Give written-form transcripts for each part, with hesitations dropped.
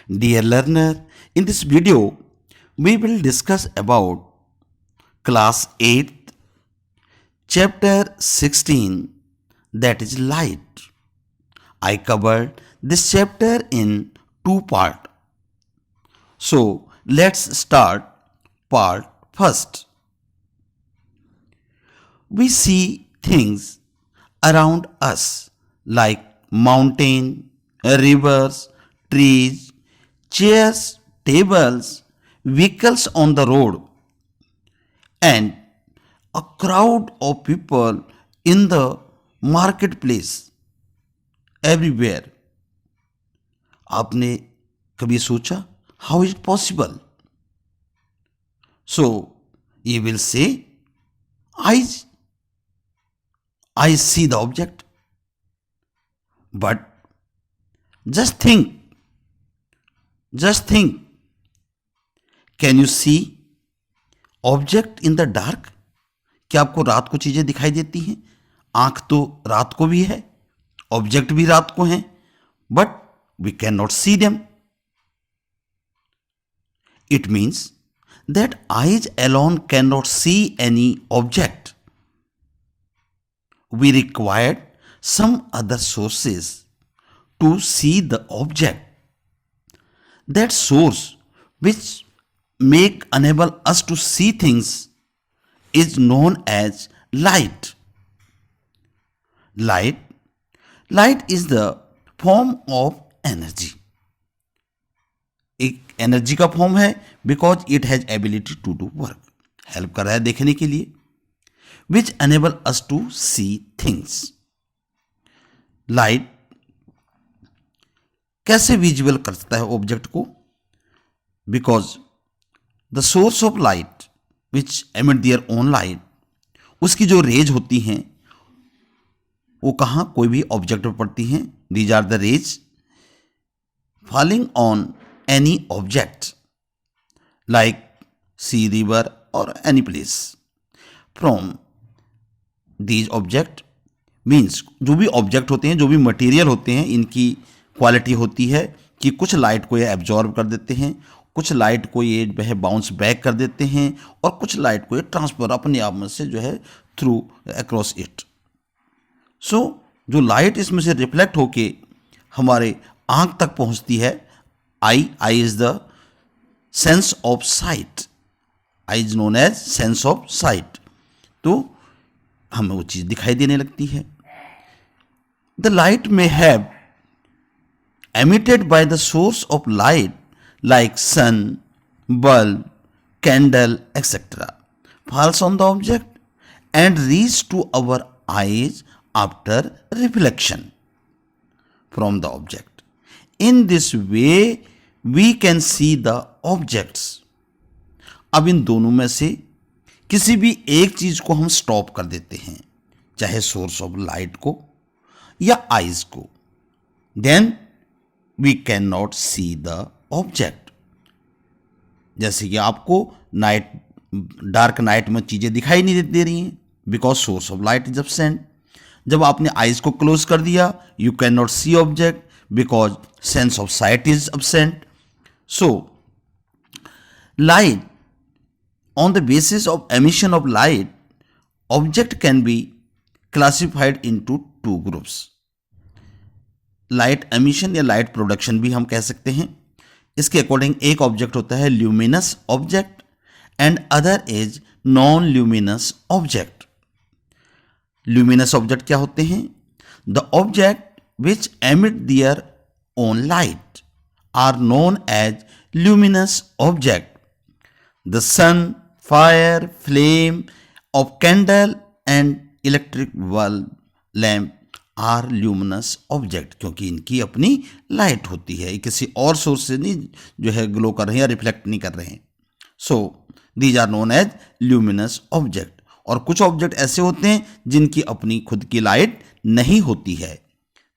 Dear learner, in this video, we will discuss about class 8, chapter 16, that is light. I covered this chapter in two parts. So, let's start part first. We see things around us like mountain, rivers, trees, chairs, tables, vehicles on the road, and a crowd of people in the marketplace everywhere. आपने कभी सोचा how is it possible? So you will say I see the object. But just think, can you see object in the dark? क्या आपको रात को चीजें दिखाई देती हैं? आंख तो रात को भी है, ऑब्जेक्ट भी रात को हैं, but we can not see them. It means that eyes alone cannot see any object. We required some other sources to see the object. That source which make enable us to see things is known as light. Light is the form of energy. एक energy का form है because it has ability to do work. Help कर रहा है देखने के लिए. Which enable us to see things. Light कैसे विजुअल करता है ऑब्जेक्ट को? Because the source of light which emit their own light, उसकी जो रेज होती हैं वो कहाँ कोई भी ऑब्जेक्ट पर पड़ती हैं. These are the rays falling on any object like sea, river or any place. From these object means जो भी ऑब्जेक्ट होते हैं, जो भी मटेरियल होते हैं, इनकी क्वालिटी होती है कि कुछ लाइट को ये एब्जॉर्ब कर देते हैं, कुछ लाइट को ये वह बाउंस बैक कर देते हैं और कुछ लाइट को ये ट्रांसफर अपने आप में से जो है थ्रू अक्रॉस इट. सो जो लाइट इसमें से रिफ्लेक्ट होके हमारे आंख तक पहुंचती है. Eye is the sense of sight. Eye is known as sense of sight. तो हमें वो चीज दिखाई देने लगती है. The light may have emitted by the source of light like sun, bulb, candle etcetera falls on the object and reach to our eyes after reflection from the object. In this way we can see the objects. अब इन दोनों में से किसी भी एक चीज को हम स्टॉप कर देते हैं, चाहे सोर्स ऑफ लाइट को या आईज को, then we can not see the object. जैसे कि आपको डार्क नाइट में चीजें दिखाई नहीं दे रही हैं because source of light is absent. जब आपने आईज को क्लोज कर दिया, you can not see object because sense of sight is absent. So light, on the basis of emission of light, object can be classified into two groups. Light emission या light production भी हम कह सकते हैं. इसके according एक object होता है luminous object and other is non luminous object. Luminous object क्या होते हैं? The object which emit their own light are known as luminous object. The sun, fire, flame of candle and electric bulb lamp are luminous object. क्योंकि इनकी अपनी light होती है, किसी और सोर्स से नहीं जो है ग्लो कर रहे हैं या रिफ्लेक्ट नहीं कर रहे हैं. So these are known as luminous object. और कुछ ऑब्जेक्ट ऐसे होते हैं जिनकी अपनी खुद की लाइट नहीं होती है,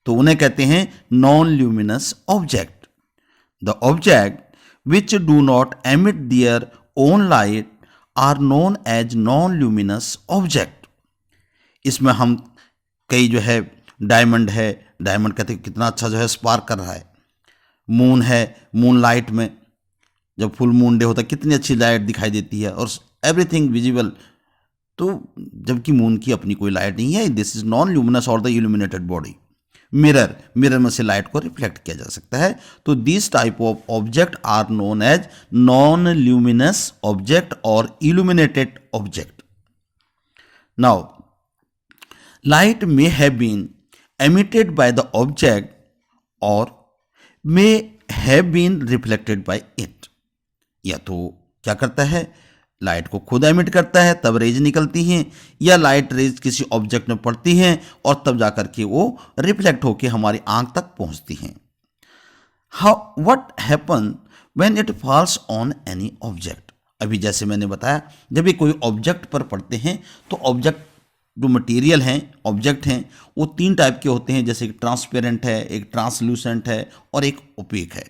तो उन्हें कहते हैं non luminous object. The object which do not emit their own light are known as non luminous object. इसमें हम कई जो है डायमंड है, डायमंड कहते हैं कितना अच्छा जो है स्पार्क कर रहा है, मून है, मून लाइट में जब फुल मून डे होता है कितनी अच्छी लाइट दिखाई देती है और एवरीथिंग विजिबल, तो जबकि मून की अपनी कोई लाइट नहीं है। दिस इज नॉन ल्यूमिनस और द इल्यूमिनेटेड बॉडी। मिरर में से लाइट को रिफ्लेक्ट किया जा सकता है। तो this type of object are known as non luminous object और illuminated object. Now light may have been emitted by the object or may have been reflected by it। या तो क्या करता है, लाइट को खुद एमिट करता है तब रेज निकलती हैं, या लाइट रेज किसी ऑब्जेक्ट में पड़ती हैं और तब जाकर के वो रिफ्लेक्ट होकर हमारी आंख तक पहुंचती हैं। How what happen when it falls on any object. अभी जैसे मैंने बताया, जब ये कोई ऑब्जेक्ट पर पड़ते हैं तो ऑब्जेक्ट जो मटेरियल हैं, ऑब्जेक्ट हैं, वो तीन टाइप के होते हैं, जैसे एक ट्रांसपेरेंट है, एक ट्रांसल्यूसेंट है और एक ओपेक है।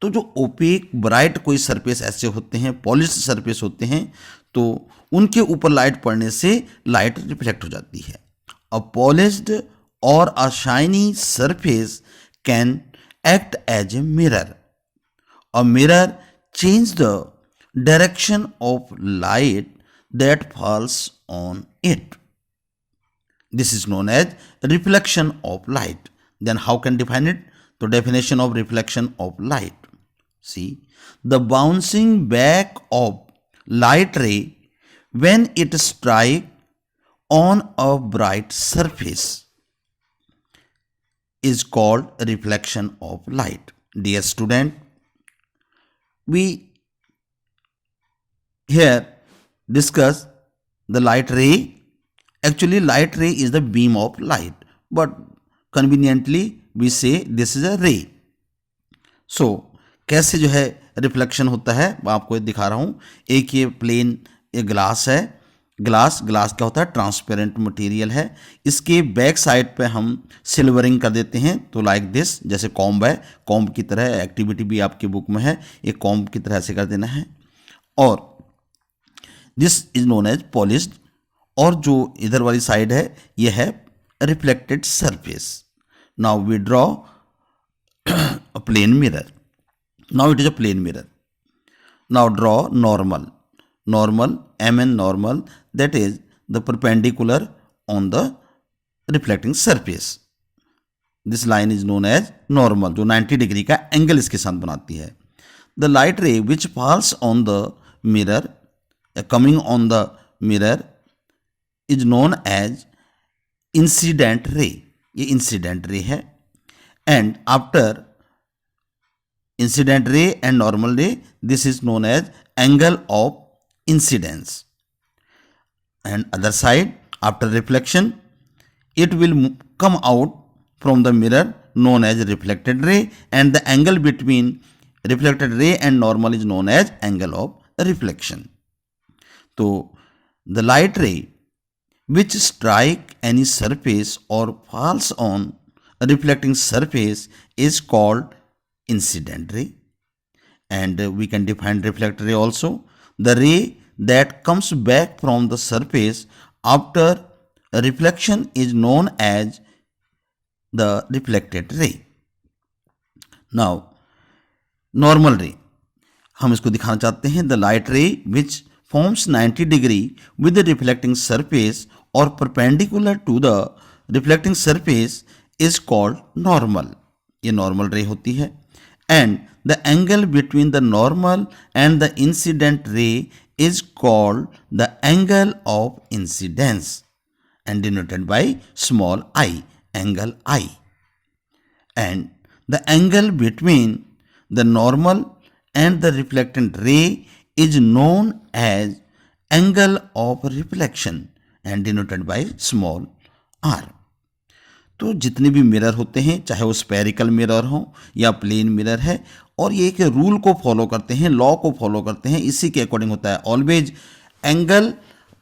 तो जो ओपेक ब्राइट कोई सरफेस ऐसे होते हैं, पॉलिश्ड सरफेस होते हैं, तो उनके ऊपर लाइट पड़ने से लाइट रिफ्लेक्ट हो जाती है। अ पॉलिश्ड और a shiny surface can act as a mirror. A mirror change the direction of light that falls on it. This is known as reflection of light. Then how can define it? The definition of reflection of light. See, the bouncing back of light ray when it strike on a bright surface is called reflection of light. Dear student, we here discuss the light ray. Actually, light ray is the beam of light, but conveniently we say this is a ray. So, कैसे जो है reflection होता है मैं आपको दिखा रहा हूँ। एक ये प्लेन ये ग्लास है, ग्लास क्या होता है, ट्रांसपेरेंट मटेरियल है। इसके बैक साइड पे हम सिल्वरिंग कर देते हैं, तो लाइक दिस, जैसे कॉम्ब है, कॉम्ब की तरह एक्टिविटी भी आपकी बुक में है, एक कॉम्ब की तरह से कर देना है। और this is known as polished, और जो इधर वाली साइड है ये है reflected surface. Now we draw a plane mirror. Now it is a plane mirror. Now draw normal, MN normal, that is the perpendicular on the reflecting surface. This line is known as normal, जो 90 degree का angle इसके साथ बनाती है। The light ray which falls on the mirror, coming on the mirror, is known as incident ray। ये incident ray है। And after incident ray and normal ray, this is known as angle of incidence। And other side, after reflection, it will come out from the mirror known as reflected ray, and the angle between reflected ray and normal is known as angle of reflection. So the light ray which strike any surface or falls on a reflecting surface is called incident ray. And we can define reflected ray also, the ray that comes back from the surface after reflection is known as the reflected ray. Now normal ray, हम इसको दिखाना चाहते हैं। the light ray which forms 90 degree with the reflecting surface or perpendicular to the reflecting surface is called normal। ये normal ray होती है। and the angle between the normal and the incident ray is called the angle of incidence and denoted by small I, angle I. And the angle between the normal and the reflectant ray is known as angle of reflection and denoted by small r। तो जितने भी mirror होते हैं, चाहे वो spherical mirror हो या plane mirror है, और ये एक रूल को फॉलो करते हैं, लॉ को फॉलो करते हैं, इसी के अकॉर्डिंग होता है। Always angle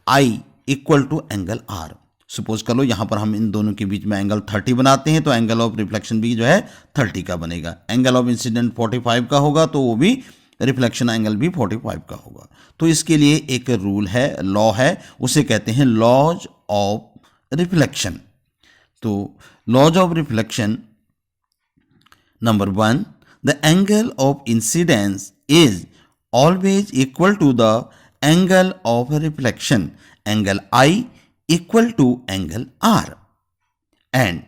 I equal to angle R. Suppose कर लो यहाँ पर हम इन दोनों के बीच में एंगल 30 बनाते हैं, तो एंगल ऑफ रिफ्लेक्शन भी जो है 30 का बनेगा। एंगल ऑफ इंसिडेंट 45 का होगा, तो वो भी रिफ्लेक्शन एंगल भी 45 का होगा। तो इसके लिए एक रूल है, लॉ है, उसे कहते हैं लॉज ऑफ रिफ्लेक्शन। तो laws of reflection, number 1, the angle of incidence is always equal to the angle of reflection, angle I equal to angle R, and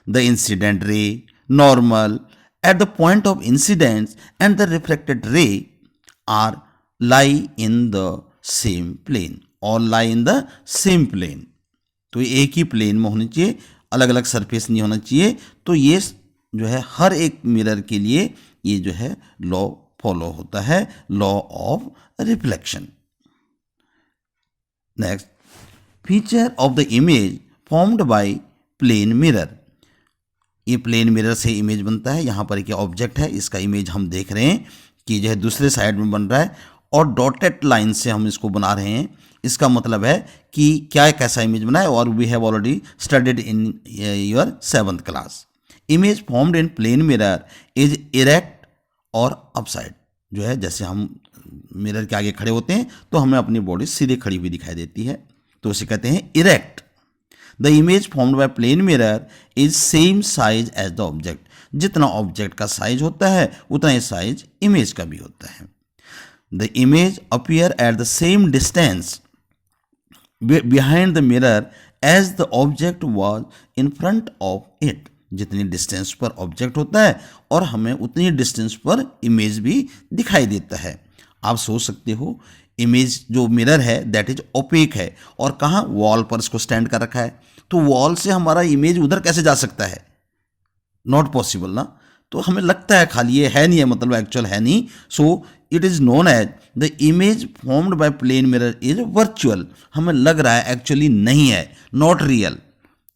the incident ray, normal at the point of incidence, and the reflected ray are lie in the same plane, all lie in the same plane. तो ये एक ही plane में होनी चाहिए, अलग अलग surface नहीं होना चाहिए. तो ये जो है हर एक मिरर के लिए ये जो है लॉ फॉलो होता है, law of reflection. Next, feature of the image formed by plane mirror. ये प्लेन मिरर से इमेज बनता है. यहाँ पर एक ऑब्जेक्ट है, इसका इमेज हम देख रहे हैं कि जो है दूसरे साइड में बन रहा है और डॉटेड लाइन से हम इसको बना रहे हैं. इसका मतलब है कि क्या कैसा इमेज बना है, और we have already studied in your 7th class. Image formed in plane mirror is erect और अपसाइड. जो है जैसे हम मिरर के आगे खड़े होते हैं तो हमें अपनी बॉडी सीधे खड़ी हुई दिखाई देती है, तो उसे कहते हैं erect. The image formed by plane mirror is same size as the object. जितना ऑब्जेक्ट का साइज होता है उतना ही साइज इमेज का भी होता है. The image appear at the same distance behind the mirror as the object was in front of it. जितनी डिस्टेंस पर ऑब्जेक्ट होता है और हमें उतनी डिस्टेंस पर इमेज भी दिखाई देता है. आप सोच सकते हो इमेज जो मिरर है दैट इज ओपेक है, और कहाँ वॉल पर इसको स्टैंड कर रखा है, तो वॉल से हमारा इमेज उधर कैसे जा सकता है, नॉट पॉसिबल ना. तो हमें लगता है खाली ये है नहीं है, मतलब एक्चुअल है नहीं. So it is known as the image formed by plane mirror is virtual. हमें लग रहा है, एक्चुअली नहीं है, not real.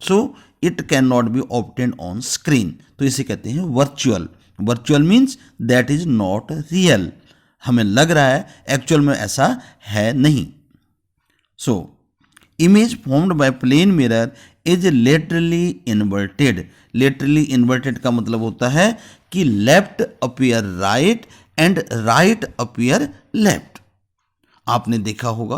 So it can not be obtain on screen. तो इसे कहते हैं virtual. Virtual means that is not real. हमें लग रहा है, एक्चुअल में ऐसा है नहीं. So image formed by plane mirror is laterally inverted. Laterally inverted का मतलब होता है कि left appear right and right appear left. आपने देखा होगा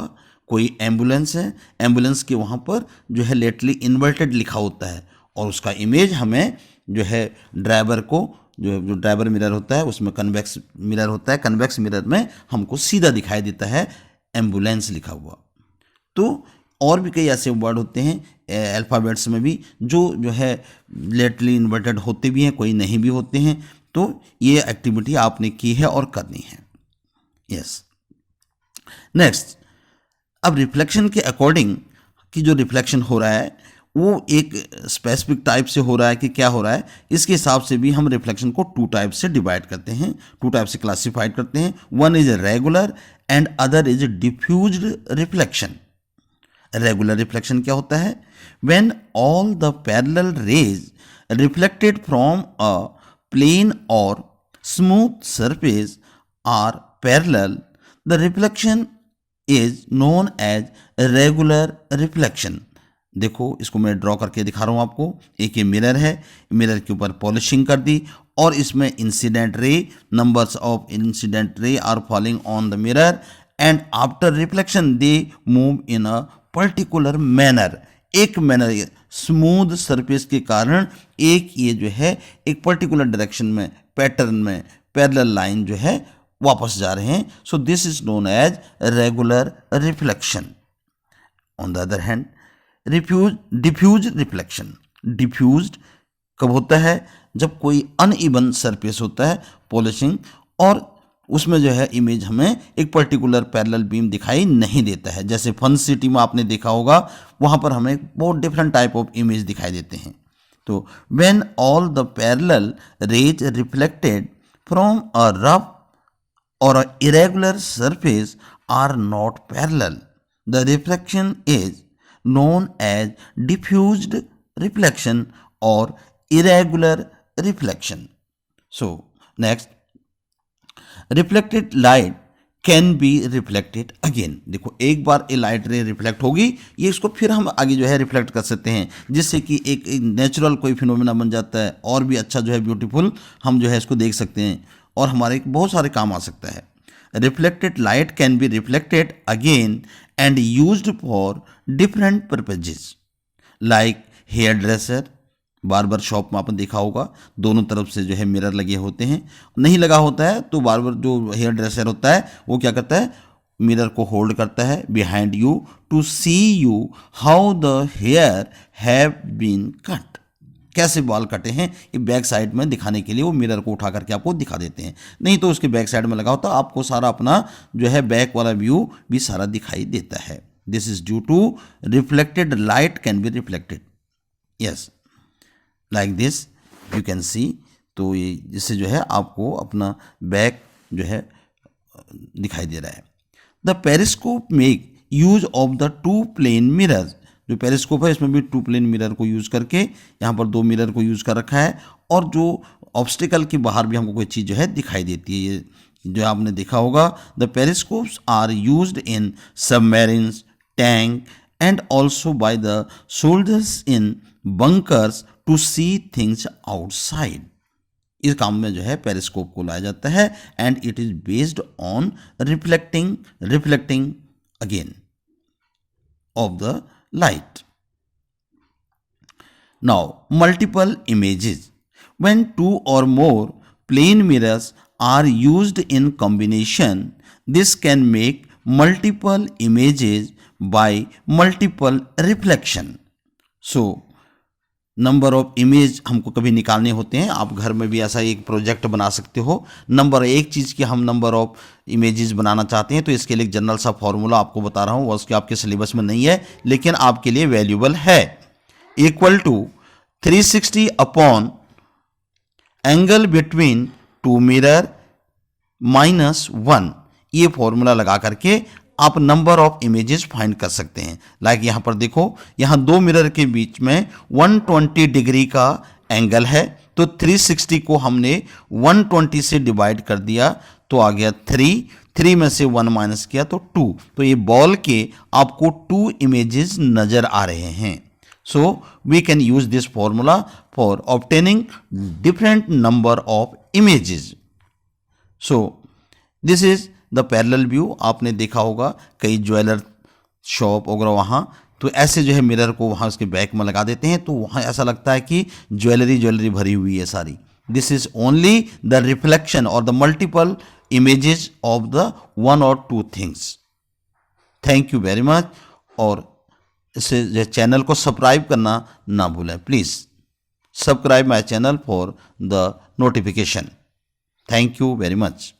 कोई एम्बुलेंस है, एम्बुलेंस के वहाँ पर जो है लेटरली इन्वर्टेड लिखा होता है, और उसका इमेज हमें जो है ड्राइवर को जो ड्राइवर मिरर होता है उसमें कन्वेक्स मिरर होता है, कन्वेक्स मिरर में हमको सीधा दिखाई देता है एम्बुलेंस लिखा हुआ. तो और भी कई ऐसे वर्ड होते हैं अल्फ़ाबेट्स में भी जो है लेटरली इन्वर्टेड होते भी हैं, कोई नहीं भी होते हैं. तो ये एक्टिविटी आपने की है और करनी है. यस. नेक्स्ट, अब रिफ्लेक्शन के अकॉर्डिंग कि जो रिफ्लेक्शन हो रहा है वो एक स्पेसिफिक टाइप से हो रहा है कि क्या हो रहा है, इसके हिसाब से भी हम रिफ्लेक्शन को 2 टाइप से डिवाइड करते हैं, 2 टाइप से क्लासिफाइड करते हैं. One is regular and other is diffused reflection. Regular reflection क्या होता है? When all the parallel rays reflected from a plane or smooth surface are parallel, the reflection is known as regular reflection. देखो इसको मैं draw करके दिखा रहा हूँ आपको. एक ये मिरर है, मिरर के ऊपर पॉलिशिंग कर दी और इसमें incident ray, numbers of incident ray are falling on the mirror and after reflection they move in a particular manner. एक मैनर, स्मूथ सरफेस के कारण एक ये जो है एक पर्टिकुलर डायरेक्शन में, पैटर्न में पैरेलल लाइन जो है वापस जा रहे हैं. So this is known as regular reflection. On the other hand diffuse reflection. Diffused कब होता है? जब कोई अनइवन सरफेस होता है, पॉलिशिंग, और उसमें जो है इमेज हमें एक पर्टिकुलर पैरेलल बीम दिखाई नहीं देता है. जैसे फन सिटी में आपने देखा होगा, वहाँ पर हमें बहुत डिफरेंट टाइप ऑफ इमेज दिखाई देते हैं. तो when all the parallel rays reflected from a rough और a irregular surface are not parallel, the reflection is known as diffused reflection और irregular reflection. So next, reflected light can be reflected again. देखो एक बार ये light रे reflect होगी, ये इसको फिर हम आगे जो है रिफ्लेक्ट कर सकते हैं, जिससे कि एक नेचुरल कोई फिनोमेना बन जाता है, और भी अच्छा जो है ब्यूटीफुल हम जो है इसको देख सकते हैं और हमारे बहुत सारे काम आ सकता है. Reflected light can be reflected again and used for different purposes like hair dresser, barber shop में आपने देखा होगा दोनों तरफ से जो है मिरर लगे होते हैं, नहीं लगा होता है तो बार्बर जो हेयर ड्रेसर होता है वो क्या करता है, मिरर को होल्ड करता है behind you to see you how the hair have been cut, कैसे बाल कटे हैं ये बैक साइड में दिखाने के लिए वो मिरर को उठा करके आपको दिखा देते हैं। नहीं तो उसके बैक साइड में लगा होता आपको सारा अपना जो है बैक वाला व्यू भी सारा दिखाई देता है। This is due to reflected light can be reflected, yes like this you can see. तो ये जिससे जो है आपको अपना बैक जो है दिखाई दे रहा है। The periscope make use of the two plane mirrors, जो पेरिस्कोप है इसमें भी टू प्लेन मिरर को यूज़ करके यहाँ पर दो मिरर को यूज़ कर रखा है, और जो ऑब्स्टिकल के बाहर भी हमको कोई चीज़ जो है दिखाई देती है, ये जो आपने देखा होगा। The periscopes are used in submarines, tank and also by the soldiers in bunkers to see things outside. इस काम में जो है पेरिस्कोप को लाया जाता है and it is based on reflecting again of the light. Now, multiple images. When two or more plane mirrors are used in combination, this can make multiple images by multiple reflection. So, number of image हमको कभी निकालने होते हैं, आप घर में भी ऐसा एक प्रोजेक्ट बना सकते हो। नंबर एक चीज़ की हम नंबर ऑफ इमेजेस बनाना चाहते हैं तो इसके लिए एक जनरल सा फॉर्मूला आपको बता रहा हूँ, वो उसके आपके सिलेबस में नहीं है लेकिन आपके लिए वैल्यूबल है। Equal to 360 upon angle between two mirror -1, ये फॉर्मूला लगा करके आप नंबर ऑफ इमेजेस फाइंड कर सकते हैं। लाइक यहाँ पर देखो, यहाँ दो मिरर के बीच में 120 डिग्री का एंगल है, तो 360 को हमने 120 से डिवाइड कर दिया तो आ गया 3 में से 1 माइनस किया तो 2, तो ये बॉल के आपको 2 इमेजेस नजर आ रहे हैं। So we can use this formula for obtaining different number of images. So this is the parallel view. आपने देखा होगा कई ज्वेलर शॉप वगैरह वहाँ तो ऐसे जो है मिरर को वहाँ उसके बैक में लगा देते हैं तो वहाँ ऐसा लगता है कि ज्वेलरी भरी हुई है सारी। This is only the reflection और the multiple images of the one और two things. Thank you very much, और इसे चैनल को सब्सक्राइब करना ना भूलें please. Subscribe my channel for the notification. Thank you very much.